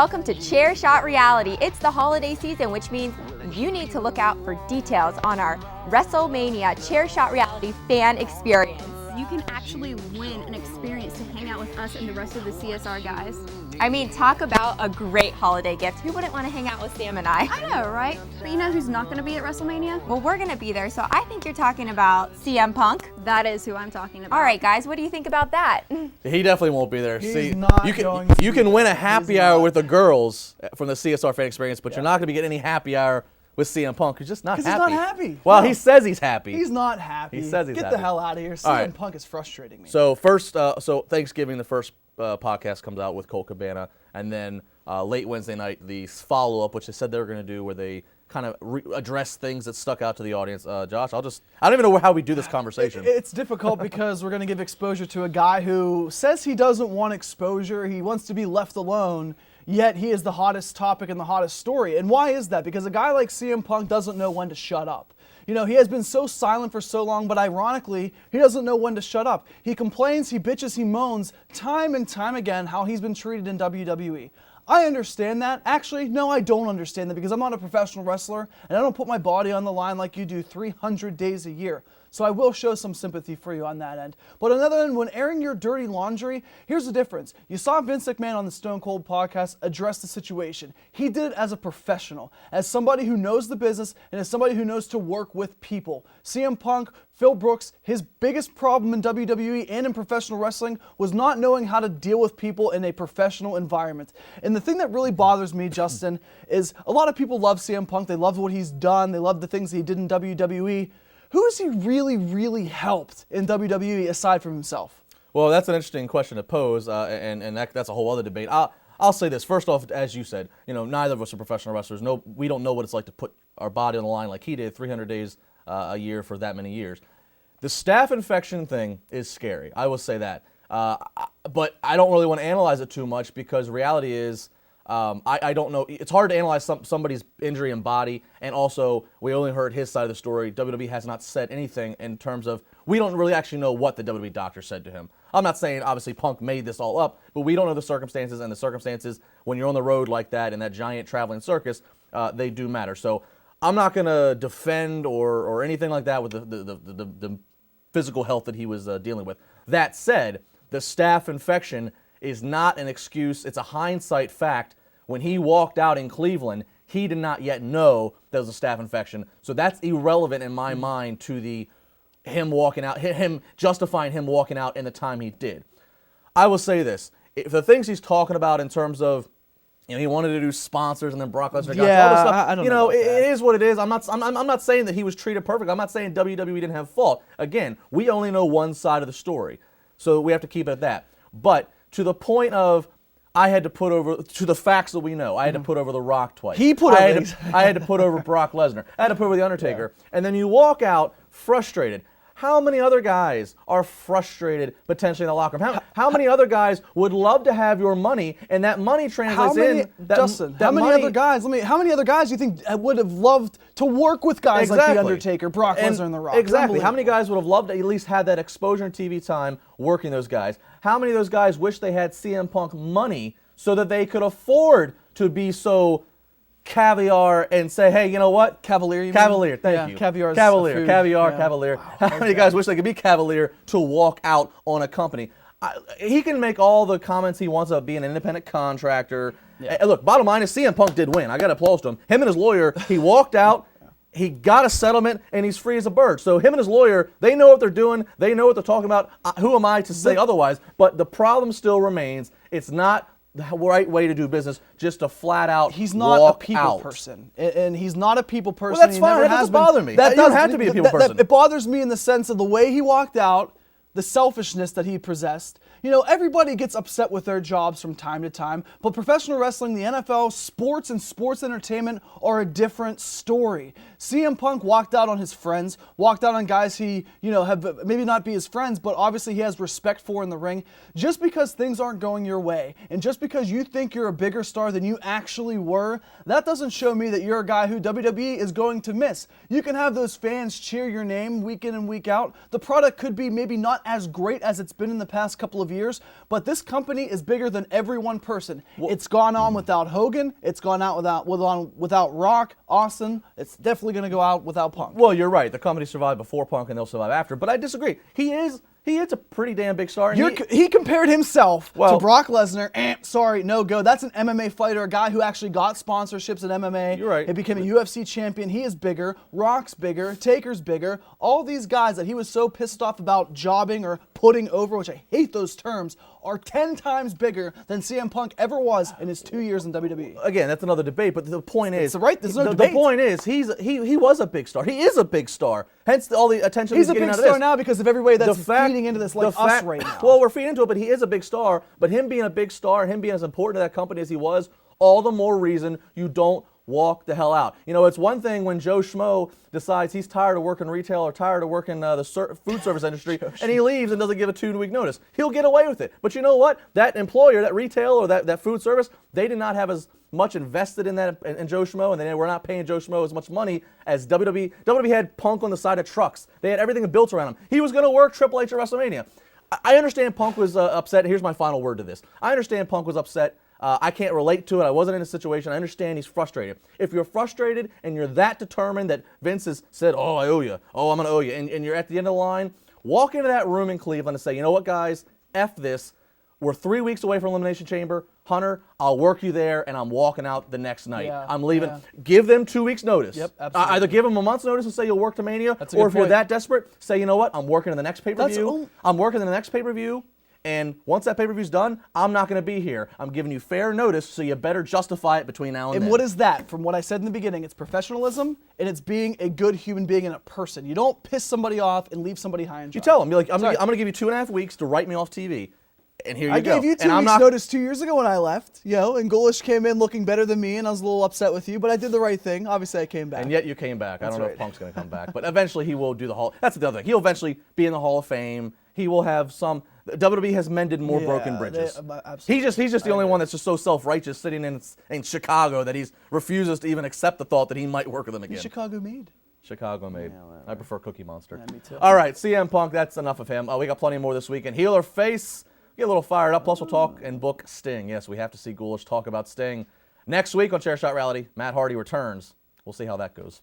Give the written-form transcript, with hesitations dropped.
Welcome to Chair Shot Reality. It's the holiday season, which means you need to look out for details on our WrestleMania Chair Shot Reality fan experience. You can actually win an experience to hang out with us and the rest of the CSR guys. I mean, talk about a great holiday gift. Who wouldn't want to hang out with Sam and I? I know, right? But you know who's not going to be at WrestleMania? Well, we're going to be there, so I think you're talking about CM Punk. That is who I'm talking about. All right, guys, what do you think about that? He definitely won't be there. He's not going to you be can win a there. happy hour with the girls from the CSR fan experience, but you're not going to be getting any happy hour with CM Punk. He's just not happy. He's not happy. Well, No. he says he's happy. He's not happy. He says he's Get happy. the hell out of here. CM right. Punk is frustrating me. So first, so Thanksgiving, the first podcast comes out with Colt Cabana, and then late Wednesday night, the follow-up, which they said they were going to do, where they kind of address things that stuck out to the audience. Josh, I don't even know how we do this conversation. It's difficult because we're going to give exposure to a guy who says he doesn't want exposure. He wants to be left alone. Yet he is the hottest topic and the hottest story. And why is that? Because a guy like CM Punk doesn't know when to shut up. You know, he has been so silent for so long, but ironically, he doesn't know when to shut up. He complains, he bitches, he moans time and time again how he's been treated in WWE. I understand that. Actually, no, I don't understand that because I'm not a professional wrestler and I don't put my body on the line like you do 300 days a year. So I will show some sympathy for you on that end. But on the other end, when airing your dirty laundry, here's the difference. You saw Vince McMahon on the Stone Cold podcast address the situation. He did it as a professional, as somebody who knows the business and as somebody who knows to work with people. CM Punk, Phil Brooks, his biggest problem in WWE and in professional wrestling was not knowing how to deal with people in a professional environment. And the thing that really bothers me, Justin, is a lot of people love CM Punk. They love what he's done. They love the things he did in WWE. Who has he really helped in WWE aside from himself? Well, that's an interesting question to pose, and that's a whole other debate. I'll say this. First off, as you said, you know, neither of us are professional wrestlers. No, we don't know what it's like to put our body on the line like he did 300 days a year for that many years. The staph infection thing is scary. I will say that. But I don't really want to analyze it too much because reality is I don't know. It's hard to analyze somebody's injury and body, and also we only heard his side of the story. WWE has not said anything in terms of we don't really actually know what the WWE doctor said to him. I'm not saying obviously Punk made this all up, but we don't know the circumstances, and the circumstances when you're on the road like that in that giant traveling circus, they do matter. So I'm not going to defend or anything like that with the physical health that he was dealing with. That said, the staph infection is not an excuse. It's a hindsight fact. When he walked out in Cleveland, he did not yet know there was a staph infection. So that's irrelevant in my mind to him walking out, him justifying him walking out in the time he did. I will say this. If the things he's talking about in terms of, you know, he wanted to do sponsors and then Brock Lesnar got all this stuff. I don't know. It is what it is. I'm not saying that he was treated perfect. I'm not saying WWE didn't have fault. Again, we only know one side of the story. So we have to keep it at that. But to the point of I had to put over, to the facts that we know, I had to put over The Rock twice. I had to put over Brock Lesnar. I had to put over The Undertaker. Yeah. And then you walk out frustrated. How many other guys are frustrated potentially in the locker room? How many other guys would love to have your money, and that money translates how many other guys do you think would have loved to work with guys like The Undertaker, Brock Lesnar, and The Rock? Exactly. How many guys would have loved to at least have that exposure and TV time working those guys? How many of those guys wish they had CM Punk money so that they could afford to be so caviar and say, hey, you know what? Cavalier, you mean? Cavalier, thank you. Caviar. Cavalier. Wow, how many guys wish they could be cavalier to walk out on a company? He can make all the comments he wants about being an independent contractor. Yeah. Look, bottom line is CM Punk did win. I got to applaud to him. Him and his lawyer, he walked out, he got a settlement, and he's free as a bird. So him and his lawyer, they know what they're doing. They know what they're talking about. Who am I to say otherwise? But the problem still remains. It's not the right way to do business, just to flat out He's not walk a people out. person, and he's not a people person. Well, that's fine. That doesn't bother me. That doesn't have to be a people person. It bothers me in the sense of the way he walked out, the selfishness that he possessed. You know, everybody gets upset with their jobs from time to time, but professional wrestling, the NFL, sports, and sports entertainment are a different story. CM Punk walked out on his friends, walked out on guys he, you know, have maybe not be his friends, but obviously he has respect for in the ring. Just because things aren't going your way, and just because you think you're a bigger star than you actually were, that doesn't show me that you're a guy who WWE is going to miss. You can have those fans cheer your name week in and week out. The product could be maybe not as great as it's been in the past couple of years, years, but this company is bigger than every one person. It's gone on without Hogan. It's gone out without Rock, Austin. It's definitely going to go out without Punk. Well, you're right. The company survived before Punk, and they'll survive after. But I disagree. He is a pretty damn big star. And He compared himself to Brock Lesnar. Sorry, no go. That's an MMA fighter, a guy who actually got sponsorships in MMA. You're right. He became a UFC champion. He is bigger. Rock's bigger. Taker's bigger. All these guys that he was so pissed off about jobbing or putting over, which I hate those terms, are 10 times bigger than CM Punk ever was in his 2 years in WWE. Again, that's another debate, but the point is, there's no debate. The point is, he was a big star. He is a big star. Hence all the attention he's getting out of this. He's a big star now because of everybody that's feeding into this us right now. Well, we're feeding into it, but he is a big star. But him being a big star, him being as important to that company as he was, all the more reason you don't walk the hell out. You know, it's one thing when Joe Schmo decides he's tired of working retail or tired of working the food service industry, and he leaves and doesn't give a 2-week notice. He'll get away with it. But you know what? That employer, that retail or that food service, they did not have as much invested in that in Joe Schmo, and they were not paying Joe Schmo as much money as WWE. WWE had Punk on the side of trucks. They had everything built around him. He was going to work Triple H at WrestleMania. I understand Punk was upset. Here's my final word to this. I understand Punk was upset. I can't relate to it. I wasn't in a situation. I understand he's frustrated. If you're frustrated and you're that determined that Vince has said, oh, I owe you. Oh, I'm going to owe you. And you're at the end of the line, walk into that room in Cleveland and say, you know what, guys? F this. We're 3 weeks away from Elimination Chamber. Hunter, I'll work you there, and I'm walking out the next night. Yeah, I'm leaving. Yeah. Give them 2 weeks' notice. Yep, absolutely. Either give them a month's notice and say you'll work to Mania, or if you're that desperate, say, you know what? I'm working in the next pay-per-view. I'm working in the next pay-per-view. And once that pay-per-view's done, I'm not going to be here. I'm giving you fair notice, so you better justify it between now and then. And what is that? From what I said in the beginning, it's professionalism, and it's being a good human being and a person. You don't piss somebody off and leave somebody high and dry. You tell them, you're like, I'm going to give you 2.5 weeks to write me off TV. And here you go. I gave you 2 weeks notice 2 years ago when I left, and Golish came in looking better than me, and I was a little upset with you, but I did the right thing. Obviously, I came back. And yet you came back. I don't know if Punk's going to come back, but eventually he will do the Hall. That's the other thing. He'll eventually be in the Hall of Fame. He will have some. WWE has mended more broken bridges. He's just the only one that's just so self-righteous sitting in Chicago that he refuses to even accept the thought that he might work with them again. He's Chicago made. Chicago made. Yeah, well, I prefer Cookie Monster. Yeah, me too. All right, CM Punk, that's enough of him. We got plenty more this weekend. Heel or face? Get a little fired up. Plus, we'll talk and book Sting. Yes, we have to see Ghoulish talk about Sting. Next week on Chair Shot Reality, Matt Hardy returns. We'll see how that goes.